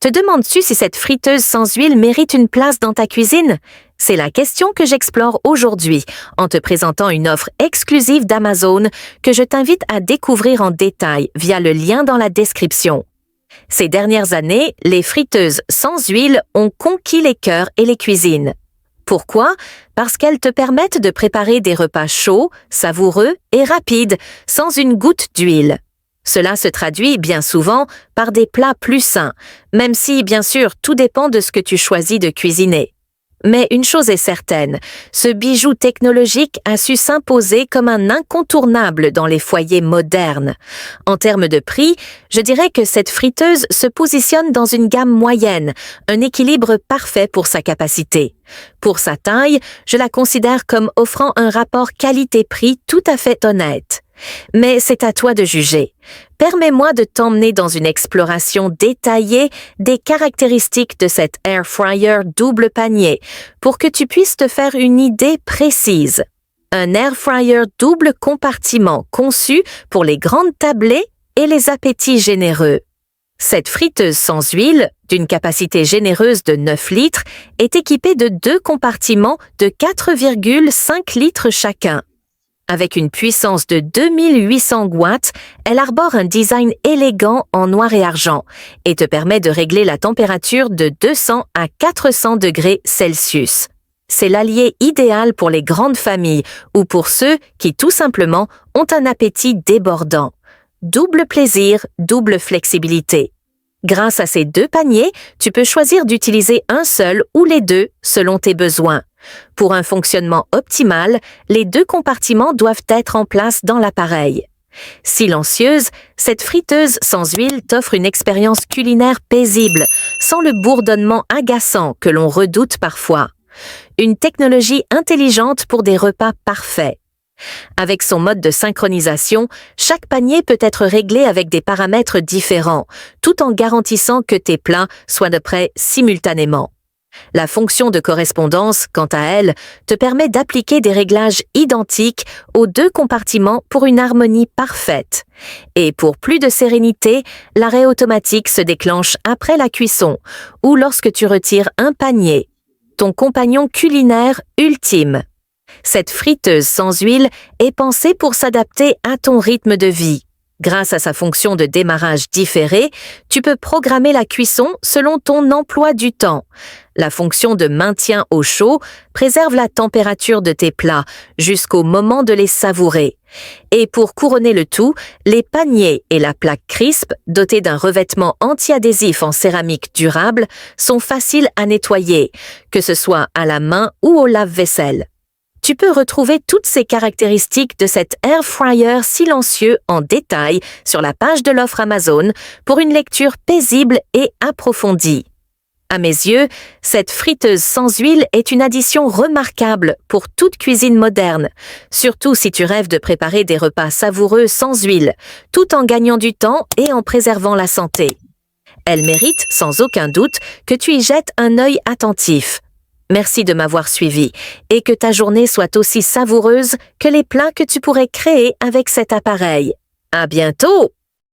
Te demandes-tu si cette friteuse sans huile mérite une place dans ta cuisine? C'est la question que j'explore aujourd'hui en te présentant une offre exclusive d'Amazon que je t'invite à découvrir en détail via le lien dans la description. Ces dernières années, les friteuses sans huile ont conquis les cœurs et les cuisines. Pourquoi? Parce qu'elles te permettent de préparer des repas chauds, savoureux et rapides, sans une goutte d'huile. Cela se traduit bien souvent par des plats plus sains, même si, bien sûr, tout dépend de ce que tu choisis de cuisiner. Mais une chose est certaine, ce bijou technologique a su s'imposer comme un incontournable dans les foyers modernes. En termes de prix, je dirais que cette friteuse se positionne dans une gamme moyenne, un équilibre parfait pour sa capacité. Pour sa taille, je la considère comme offrant un rapport qualité-prix tout à fait honnête. Mais c'est à toi de juger. Permets-moi de t'emmener dans une exploration détaillée des caractéristiques de cette air fryer double panier pour que tu puisses te faire une idée précise. Un air fryer double compartiment conçu pour les grandes tablées et les appétits généreux. Cette friteuse sans huile, d'une capacité généreuse de 9 litres, est équipée de 2 compartiments de 4,5 litres chacun. Avec une puissance de 2800 watts, elle arbore un design élégant en noir et argent et te permet de régler la température de 200 à 400 degrés Celsius. C'est l'allié idéal pour les grandes familles ou pour ceux qui, tout simplement, ont un appétit débordant. Double plaisir, double flexibilité. Grâce à ces 2 paniers, tu peux choisir d'utiliser un seul ou les 2 selon tes besoins. Pour un fonctionnement optimal, les 2 compartiments doivent être en place dans l'appareil. Silencieuse, cette friteuse sans huile t'offre une expérience culinaire paisible, sans le bourdonnement agaçant que l'on redoute parfois. Une technologie intelligente pour des repas parfaits. Avec son mode de synchronisation, chaque panier peut être réglé avec des paramètres différents, tout en garantissant que tes plats soient de près simultanément. La fonction de correspondance, quant à elle, te permet d'appliquer des réglages identiques aux 2 compartiments pour une harmonie parfaite. Et pour plus de sérénité, l'arrêt automatique se déclenche après la cuisson ou lorsque tu retires un panier. Ton compagnon culinaire ultime. Cette friteuse sans huile est pensée pour s'adapter à ton rythme de vie. Grâce à sa fonction de démarrage différé, tu peux programmer la cuisson selon ton emploi du temps. La fonction de maintien au chaud préserve la température de tes plats jusqu'au moment de les savourer. Et pour couronner le tout, les paniers et la plaque crisp, dotés d'un revêtement anti-adhésif en céramique durable, sont faciles à nettoyer, que ce soit à la main ou au lave-vaisselle. Tu peux retrouver toutes ces caractéristiques de cet air fryer silencieux en détail sur la page de l'offre Amazon pour une lecture paisible et approfondie. À mes yeux, cette friteuse sans huile est une addition remarquable pour toute cuisine moderne, surtout si tu rêves de préparer des repas savoureux sans huile, tout en gagnant du temps et en préservant la santé. Elle mérite, sans aucun doute, que tu y jettes un œil attentif. Merci de m'avoir suivi et que ta journée soit aussi savoureuse que les plats que tu pourrais créer avec cet appareil. À bientôt!